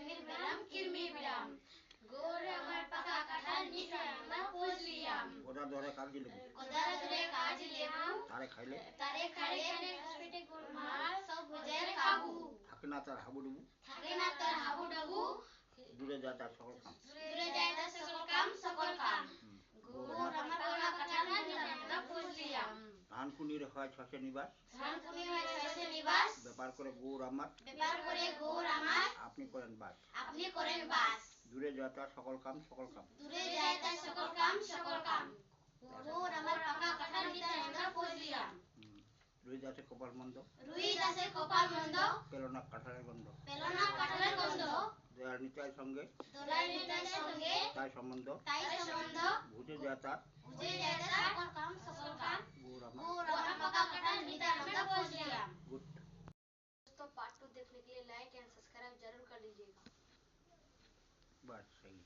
কিরমির বেলাম কিরমির বেলাম গোর আমার পাকা কাঁঠাল নিতাই আমরা ফজলিয়াম ওদা ধরে কাজি লেহাম তারে খাইলে পেটে গোলমাল সব ভোজের কাবু থাকে না তার হাবুডুবু দূরে যায় তার সকল কাম গোর আমার পাকা কাঁঠাল নিতাই আমরা ফজলিয়াম ধান কুনির হয় ছসে নিবাস ব্যাপার করে গৌর আমার আপনি করেন বাস দূরে যায় তার সকল কাম গোর আমার পাকা কাঁঠাল নিতাই আমরা ফজলিয়াম রুই দাসে কপাল মন্দ পেল না কাঁঠালের গন্ধ দয়াল নিতাই সঙ্গে তাই সম্বন্ধ বুঝে যায় তার সকল কাম गौर गोर আমার পাকা কাঁঠাল নিতাই আমরা ফজলিয়াম गुड दोस्तों पार्ट 2 देखने के लिए लाइक एंड सब्सक्राइब जरूर कर लीजिएगा बस सही